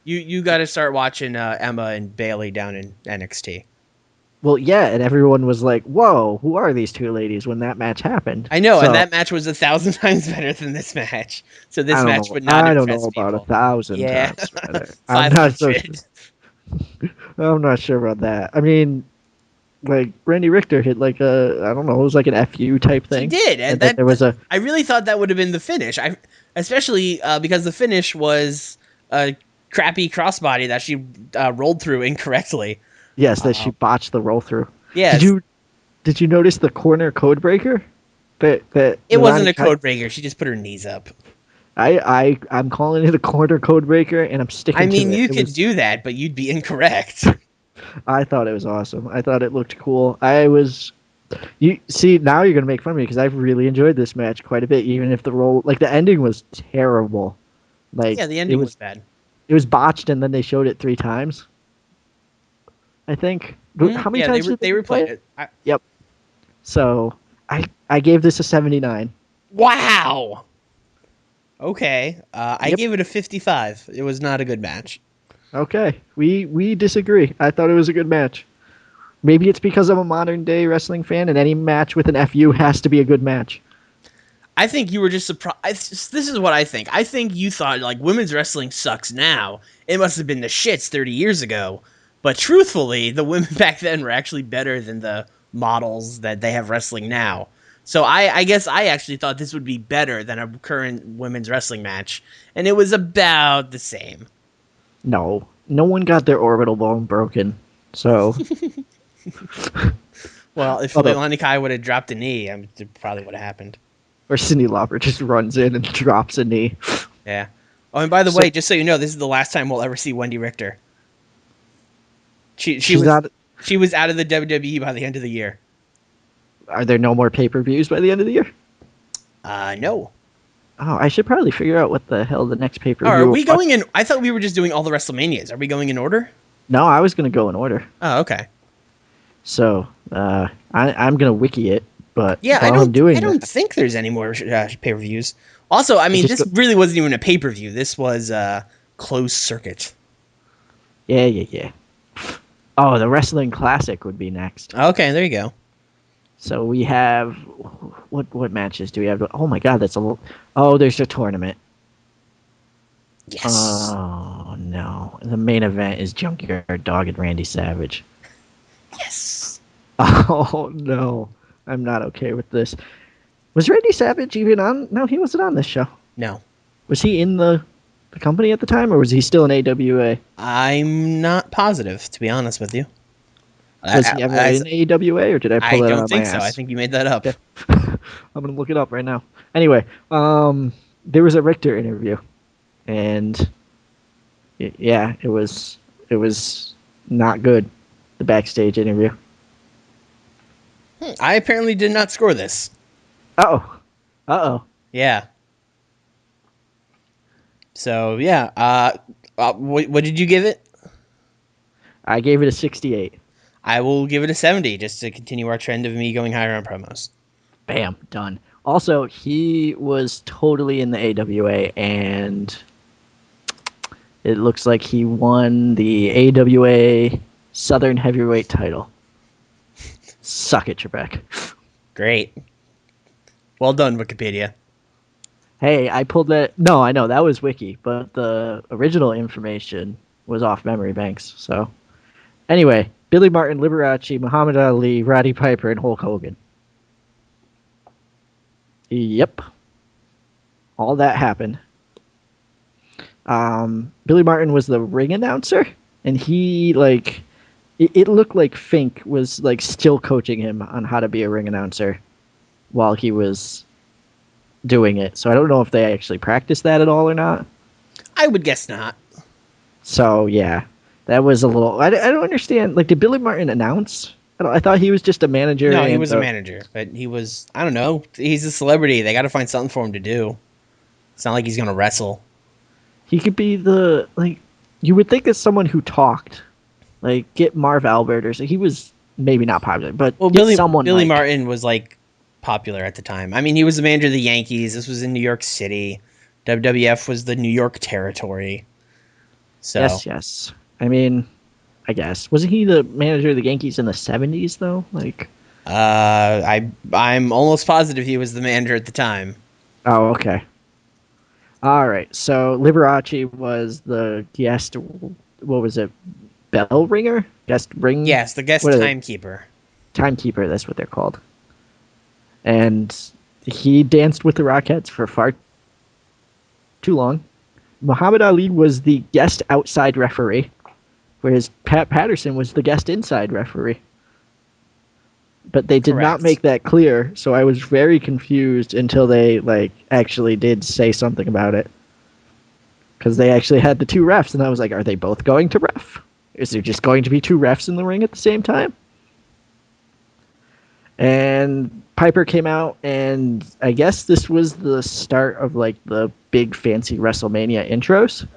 you got to start watching Emma and Bailey down in NXT. Well, yeah, and everyone was like, "Whoa, who are these two ladies?" When that match happened. I know, So, and that match was 1,000 times better than this match. So this I don't match know. would not I don't impress know about people. 1,000 Yeah, times better. I'm not so. 500. I'm not sure about that. I mean, like Randy Richter hit like a I don't know, it was like an FU type He thing, did, and and then there was a I really thought that would have been the finish. Especially because the finish was a crappy crossbody that she rolled through incorrectly. yes that she botched the roll through. Did Yes, you did you notice the corner code breaker? That it wasn't Nani a code breaker. She just put her knees up. I'm calling it a corner code breaker, and I'm I sticking to mean, it. you It could was do that, but you'd be incorrect. I thought it was awesome. I thought it looked cool. I was you see now you're gonna make fun of me because I've really enjoyed this match quite a bit, even if the roll like the ending was terrible. Like Yeah, the ending was bad. it was botched, and then they showed it 3 times. I think. How many Yeah, times did they play replayed it? it. Yep. So I gave this a 79. Wow. Okay, I Yep. gave it a 55. It was not a good match. Okay. We disagree. I thought it was a good match. Maybe it's because I'm a modern day wrestling fan, and any match with an FU has to be a good match. I think you were just surprised. This is what I think. I think you thought like women's wrestling sucks now. It must have been the shits 30 years ago. But truthfully, the women back then were actually better than the models that they have wrestling now. So I guess I actually thought this would be better than a current women's wrestling match, and it was about the same. No. No one got their orbital bone broken. So Well, if although Leilani Kai would have dropped a knee, it probably would have happened. or Cyndi Lauper just runs in and drops a knee. Yeah. Oh, and by the So- way, just so you know, this is the last time we'll ever see Wendy Richter. She's not. She was out of the WWE by the end of the year. Are there no more pay-per-views by the end of the year? No. Oh, I should probably figure out what the hell the next pay-per-view. Are we going in? I thought we were just doing all the WrestleManias. Are we going in order? No, I was going to go in order. Oh, okay. So I'm going to wiki it, but Yeah, while I'm doing I don't that, think there's any more pay-per-views. Also, I mean, just this really wasn't even a pay-per-view. This was closed circuit. yeah. Oh, the Wrestling Classic would be next. Okay, there you go. So we have what matches do we have? Oh my God, that's a little. Oh, there's a tournament. Yes. Oh no, the main event is Junkyard Dog and Randy Savage. Yes. Oh no, I'm not okay with this. Was Randy Savage even on? No, he wasn't on this show. No. Was he in the company at the time, or was he still in AWA? I'm not positive, to be honest with you. Was he ever in AWA, or did I pull I that out don't of my think so. ass? I think you made that up. Okay. I'm gonna look it up right now. Anyway, there was a Richter interview, and yeah, it was not good. The backstage interview. I apparently did not score this. Uh-oh. Yeah. So, yeah. What did you give it? I gave it a 68. I will give it a 70, just to continue our trend of me going higher on promos. Bam, done. Also, he was totally in the AWA, and it looks like he won the AWA Southern Heavyweight title. Suck it, Trebek. Great. Well done, Wikipedia. Hey, I pulled that. No, I know that was Wiki, but the original information was off memory banks. So, anyway, Billy Martin, Liberace, Muhammad Ali, Roddy Piper, and Hulk Hogan. Yep, all that happened. Billy Martin was the ring announcer, and he it looked like Fink was like still coaching him on how to be a ring announcer while he was doing it. So I don't know if they actually practiced that at all or not. I would guess not. So yeah, that was a little. I don't understand. Like, did Billy Martin announce? I thought he was just a manager. No, he and was a manager, but he was, I don't know. He's a celebrity. They got to find something for him to do. It's not like he's going to wrestle. He could be the, like, you would think it's someone who talked. Like, get Marv Albert or so. He was maybe not popular, but Well, get Billy someone like, Martin was like popular at the time. I mean, he was the manager of the Yankees. This was in New York City. WWF was the New York territory. So yes. I mean, I guess wasn't he the manager of the Yankees in the '70s though? Like, I'm almost positive he was the manager at the time. oh, okay. All right. So Liberace was the guest. What was it? Bell ringer? Guest ring? Yes, the guest timekeeper. Timekeeper. That's what they're called. And he danced with the Rockettes for far too long. Muhammad Ali was the guest outside referee, whereas Pat Patterson was the guest inside referee. But they did not make that clear, so I was very confused until they actually did say something about it. Because they actually had the two refs, and I was like, are they both going to ref? Is there just going to be two refs in the ring at the same time? And Piper came out, and I guess this was the start of the big fancy WrestleMania intros,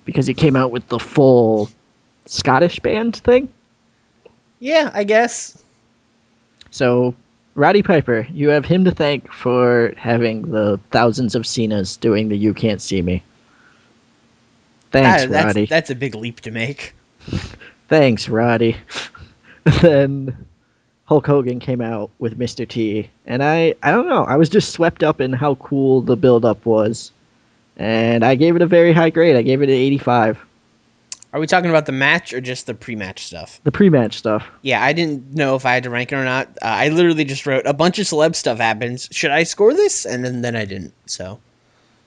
because he came out with the full Scottish band thing. Yeah, I guess. So, Roddy Piper, you have him to thank for having the thousands of Cenas doing the "You Can't See Me." Thanks, Roddy. That's a big leap to make. Thanks, Roddy. Then Hulk Hogan came out with Mr. T, and I don't know. I was just swept up in how cool the build-up was, and I gave it a very high grade. I gave it an 85. Are we talking about the match or just the pre-match stuff? The pre-match stuff. Yeah, I didn't know if I had to rank it or not. I literally just wrote a bunch of celeb stuff happens. Should I score this? And then I didn't. So.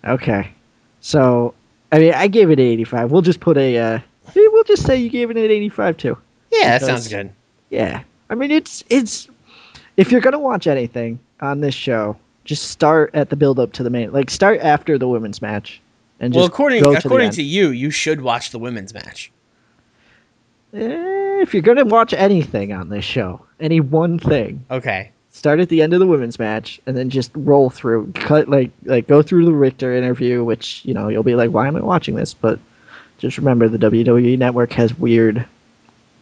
Okay. So, I mean, I gave it an 85. We'll just put a. We'll just say you gave it an 85 too. Yeah, that sounds good. Yeah, I mean, it's if you're gonna watch anything on this show, just start at the build-up to the main. Like, start after the women's match. And just according to you, you should watch the women's match. If you're gonna watch anything on this show, any one thing, okay, start at the end of the women's match and then just roll through, cut like go through the Richter interview, which you'll be like, why am I watching this? But just remember, the WWE Network has weird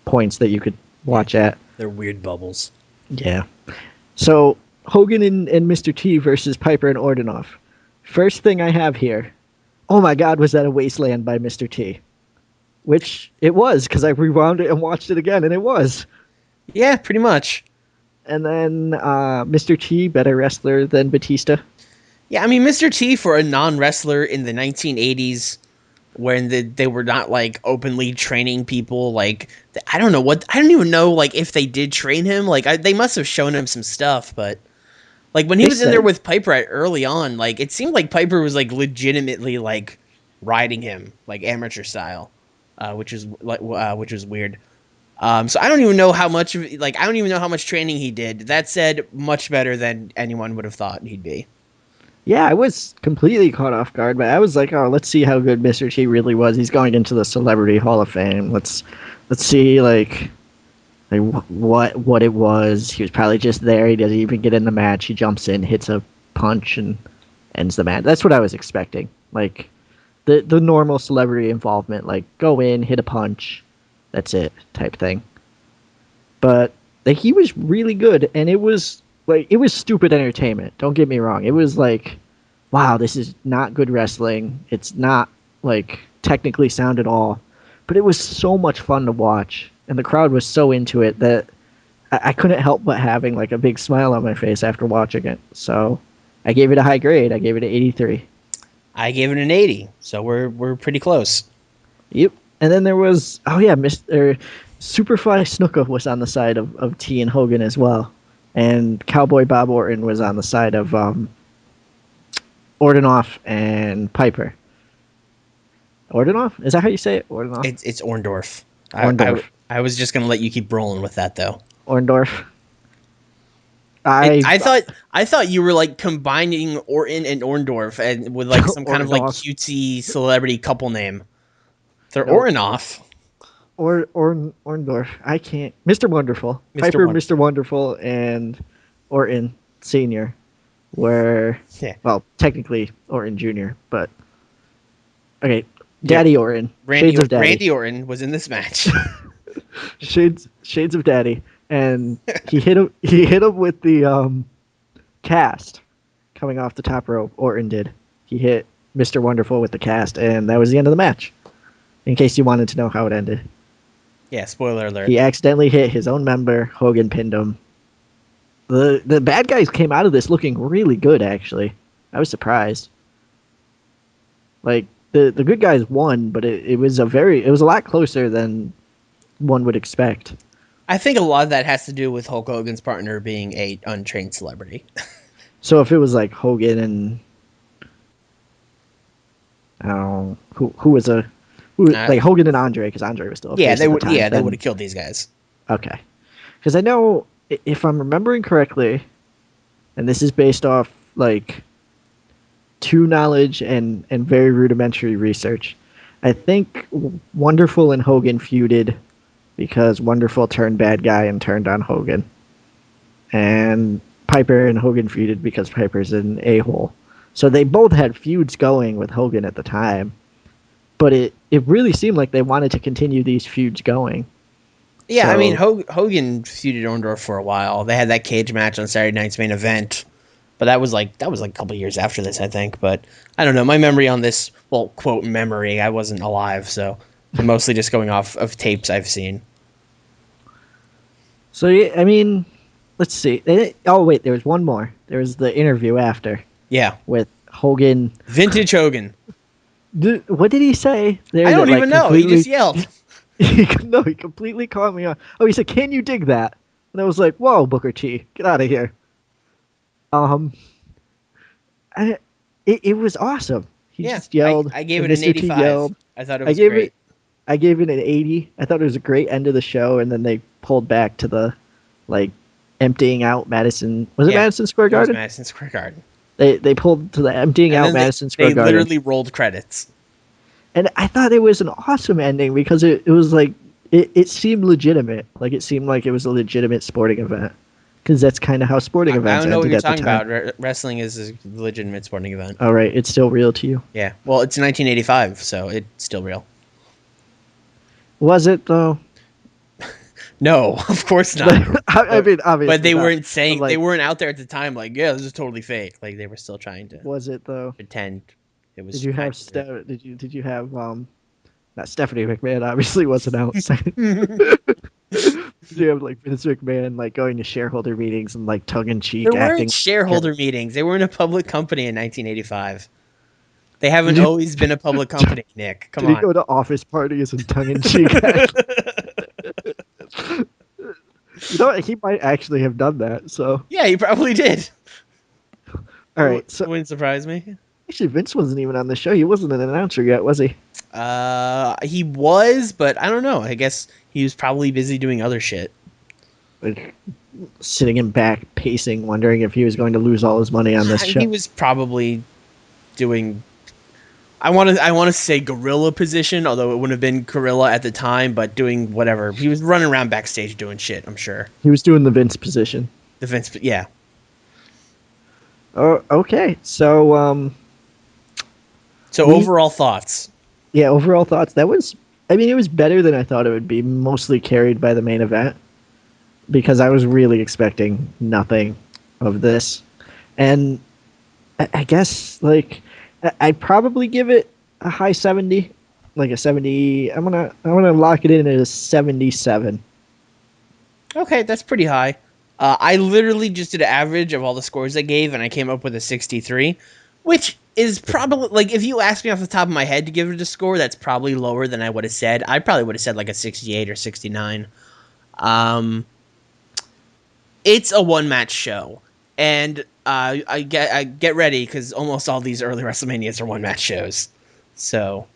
points that you could watch at. They're weird bubbles. Yeah. So Hogan and Mr. T versus Piper and Ordinoff. First thing I have here. Oh my God, was that a wasteland by Mr. T? Which it was, because I rewound it and watched it again, and it was. Yeah, pretty much. And then Mr. T, better wrestler than Batista. Yeah, I mean, Mr. T, for a non-wrestler in the 1980s, when they were not openly training people, I don't even know if they did train him. They must have shown him some stuff, but when he was in there with Piper early on, it seemed like Piper was legitimately riding him amateur style, which was weird. So I don't even know how much training he did. That said, much better than anyone would have thought he'd be. Yeah, I was completely caught off guard, but I was like, oh, let's see how good Mr. T really was. He's going into the Celebrity Hall of Fame. Let's see what it was. He was probably just there. He doesn't even get in the match. He jumps in, hits a punch, and ends the match. That's what I was expecting. The normal celebrity involvement, go in, hit a punch, that's it, type thing. But he was really good, and it was stupid entertainment. Don't get me wrong. It was wow, this is not good wrestling. It's not technically sound at all, but it was so much fun to watch, and the crowd was so into it that I couldn't help but having a big smile on my face after watching it. So I gave it a high grade. I gave it an 83. I gave it an 80. So we're pretty close. Yep. And then there was Mr. Superfly Snuka was on the side of T and Hogan as well. And Cowboy Bob Orton was on the side of Ordinoff and Piper. Ordinoff? Is that how you say it? Ordinoff? It's Orndorff. Orndorff. I was just going to let you keep rolling with that, though. Orndorff. I thought you were like combining Orton and Orndorff and with like some kind of like Orndorff. cutesy celebrity couple name. They're No, Ornoff. Orndorff. I can't. Mr. Wonderful, Mr. Piper, One. Mr. Wonderful, and Orton Senior were Yeah. well, technically Orton Junior, but okay. Daddy Orton, Randy, Shades of Daddy, Randy Orton was in this match. Shades of Daddy, and he hit him. He hit him with the cast coming off the top rope. Orton did. He hit Mr. Wonderful with the cast, and that was the end of the match. In case you wanted to know how it ended. Yeah, spoiler alert. He accidentally hit his own member. Hogan pinned him. The bad guys came out of this looking really good, actually. I was surprised. Like the good guys won, but it was a lot closer than one would expect. I think a lot of that has to do with Hulk Hogan's partner being a untrained celebrity. So if it was like Hogan and I don't know who was like Hogan and Andre, because Andre was still a face they at the would. time, Yeah, they then- would have killed these guys. Okay. Because I know, if I'm remembering correctly, and this is based off, like, true knowledge and very rudimentary research, I think Wonderful and Hogan feuded because Wonderful turned bad guy and turned on Hogan. And Piper and Hogan feuded because Piper's an a-hole. So they both had feuds going with Hogan at the time. But it really seemed like they wanted to continue these feuds going. Yeah, So- I mean Hogan feuded Orndorff for a while. They had that cage match on Saturday Night's Main Event, but that was like a couple years after this, I think. But I don't know. My memory on this, well, quote memory, I wasn't alive, so I'm mostly just going off of tapes I've seen. So, yeah, I mean, let's see. Oh, wait, there was one more. There was the interview after Yeah, with Hogan. vintage Hogan. What did he say? There I don't that, like, even know. He just yelled. No, he completely caught me on. Oh, he said, "Can you dig that?" And I was like, "Whoa, Booker T, get out of here." It was awesome. He Yeah, just yelled. I gave it and an Mr. T 85. yelled. I thought it I was gave great. I gave it an 80. I thought it was a great end of the show, and then they pulled back to the, like, emptying out Madison. Was it Yeah, Madison Square It was Garden? Madison Square Garden. They pulled to the emptying And out then Madison Square they Garden. literally rolled credits. And I thought it was an awesome ending because it was like it seemed legitimate. Like it seemed like it was a legitimate sporting event. Because that's kind of how sporting I events don't know what ended you're at the talking time. about. Wrestling is a legitimate sporting event. All right, it's still real to you. Yeah. Well, it's 1985, so it's still real. Was it though? No, of course not. I mean, obviously. But they not. weren't saying, But, like, they weren't out there at the time like, yeah, this is totally fake. Like they were still trying to Was it though? pretend it was. Did you have accurate. Did you have not Stephanie McMahon obviously wasn't outside. Did you have like Vince McMahon like going to shareholder meetings and like tongue in cheek There acting? weren't shareholder meetings. They were in a public company in 1985. They haven't always been a public company, Nick. Come Did on. he go to office parties and tongue in cheek? You know what? He might actually have done that. So Yeah, he probably did. all right. It So wouldn't surprise me. actually, Vince wasn't even on the show. He wasn't an announcer yet, was he? He was, but I don't know. I guess he was probably busy doing other shit. Like sitting in back, pacing, wondering if he was going to lose all his money on this show. He was probably doing. I want to say gorilla position, although it wouldn't have been gorilla at the time, but doing whatever. He was running around backstage doing shit, I'm sure. He was doing the Vince position. The Vince, yeah. Oh, okay. So So We- overall thoughts. yeah, overall thoughts. That was, I mean, it was better than I thought it would be. Mostly carried by the main event because I was really expecting nothing of this, and I guess like I'd probably give it a high 70, like a 70. I'm gonna lock it in at a 77. Okay, that's pretty high. I literally just did an average of all the scores I gave, and I came up with a 63, which is probably, like, if you asked me off the top of my head to give it a score, that's probably lower than I would have said. I probably would have said, like, a 68 or 69. It's a one-match show, and I get ready, because almost all these early WrestleManias are one-match shows. So,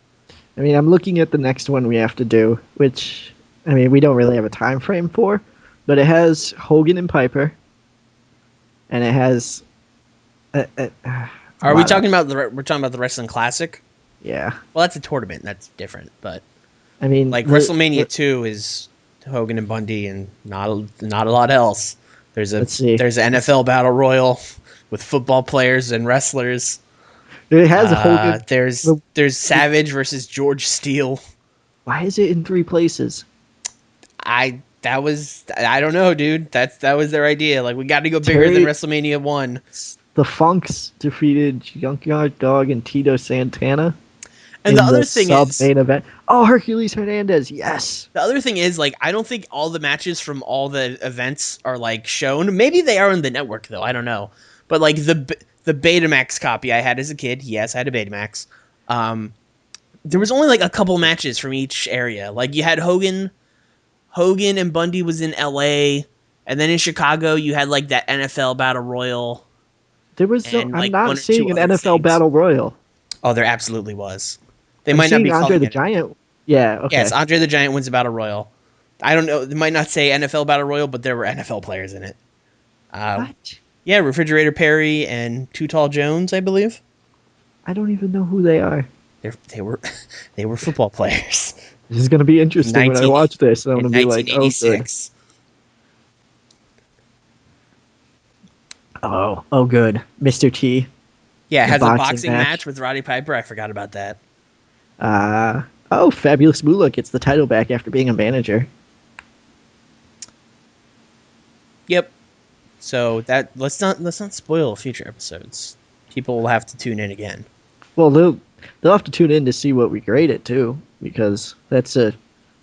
I mean, I'm looking at the next one we have to do, which I mean, we don't really have a time frame for, but it has Hogan and Piper, and it has. Are we talking about we're talking about the Wrestling Classic? Yeah. Well, that's a tournament. That's different. But I mean, like WrestleMania 2 is Hogan and Bundy, and not a lot else. There's an NFL Battle Royal with football players and wrestlers. It has a Hogan. There's Savage versus George Steele. Why is it in 3 places? I don't know, dude. That was their idea. Like, we got to go bigger than WrestleMania 1. The Funks defeated Junkyard Dog and Tito Santana. And the other thing is main event. Oh, Hercules Hernandez, yes. The other thing is, like, I don't think all the matches from all the events are like shown. Maybe they are on the network though. I don't know. But like the Betamax copy I had as a kid, yes, I had a Betamax. There was only like a couple matches from each area. Like you had Hogan and Bundy was in LA, and then in Chicago you had like that NFL Battle Royal. There was I'm not seeing an NFL Battle Royal. Oh, there absolutely was. They might not be Andre the Giant. Yeah, okay. Yes, Andre the Giant wins a Battle Royal. I don't know. They might not say NFL Battle Royal, but there were NFL players in it. What? Yeah, Refrigerator Perry and Too Tall Jones, I believe. I don't even know who they are. They were football players. This is going to be interesting when I watch this. I'm going to be like, oh, good. Oh, good. Mr. T. Yeah, has a boxing match with Roddy Piper. I forgot about that. Fabulous Moolah gets the title back after being a manager. Yep. So that let's not spoil future episodes. People will have to tune in again. Well, they'll have to tune in to see what we grade it too, because that's the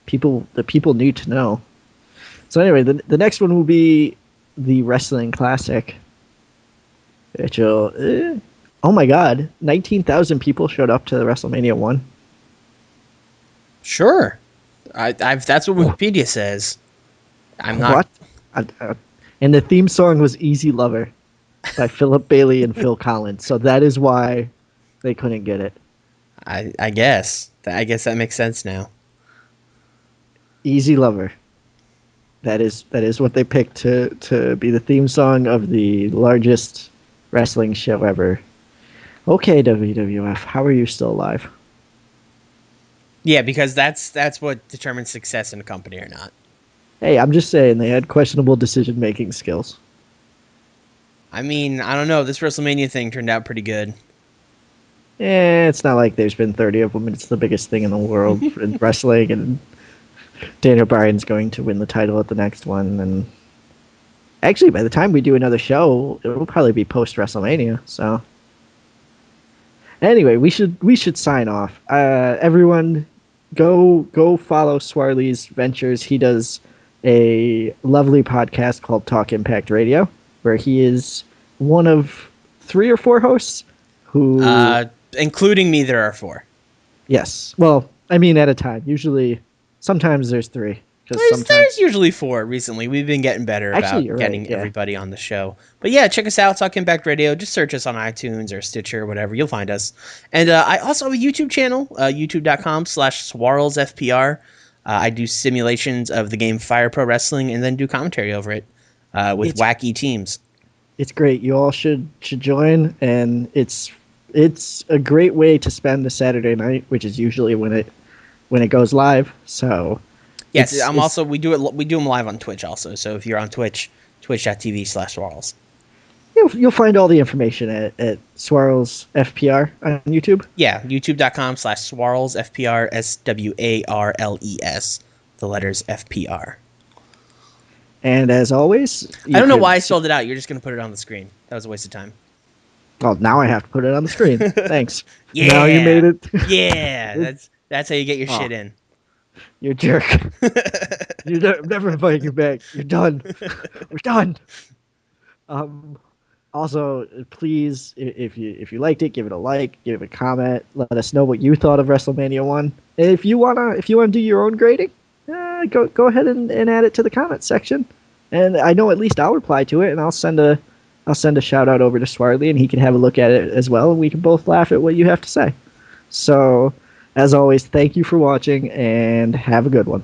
people need to know. So anyway, the next one will be the Wrestling Classic. Which will, oh my God, 19,000 people showed up to the WrestleMania 1. Sure, that's what Wikipedia says. I'm not. What? And the theme song was "Easy Lover" by Philip Bailey and Phil Collins. So that is why they couldn't get it. I guess that makes sense now. "Easy Lover." That is what they picked to be the theme song of the largest wrestling show ever. Okay, WWF, how are you still alive? Yeah, because that's what determines success in a company or not. Hey, I'm just saying they had questionable decision-making skills. I mean, I don't know. This WrestleMania thing turned out pretty good. It's not like there's been 30 of them. It's the biggest thing in the world in wrestling, and Daniel Bryan's going to win the title at the next one. And actually, by the time we do another show, it will probably be post-WrestleMania. So anyway, we should sign off. Everyone, go follow Swarley's ventures. He does a lovely podcast called Talk Impact Radio, where he is one of 3 or 4 hosts who... including me, there are 4. Yes. Well, I mean at a time. Sometimes there's 3. There's usually 4 recently. We've been getting better about getting everybody on the show. But yeah, check us out, Talk Impact Radio. Just search us on iTunes or Stitcher or whatever. You'll find us. And I also have a YouTube channel, youtube.com/SwarlesFPR. I do simulations of the game Fire Pro Wrestling and then do commentary over it with wacky teams. It's great. You all should join, and it's a great way to spend a Saturday night, which is usually when it goes live. So yes, we do them live on Twitch also. So if you're on Twitch, twitch.tv/Swarls. You'll find all the information at Swarls FPR on YouTube. Yeah, youtube.com/Swarls FPR SWARLES, the letters FPR. And as always, I don't know why I spelled it out. You're just going to put it on the screen. That was a waste of time. Well, now I have to put it on the screen. Thanks. Yeah. Now you made it. Yeah, that's how you get your shit in. You jerk. You're never inviting you back. You're done. We're done. Also, please, if you liked it, give it a like, give it a comment. Let us know what you thought of WrestleMania 1. And if you wanna do your own grading, go ahead and add it to the comments section. And I know at least I'll reply to it, and I'll send a shout out over to Swarley, and he can have a look at it as well, and we can both laugh at what you have to say. So, as always, thank you for watching, and have a good one.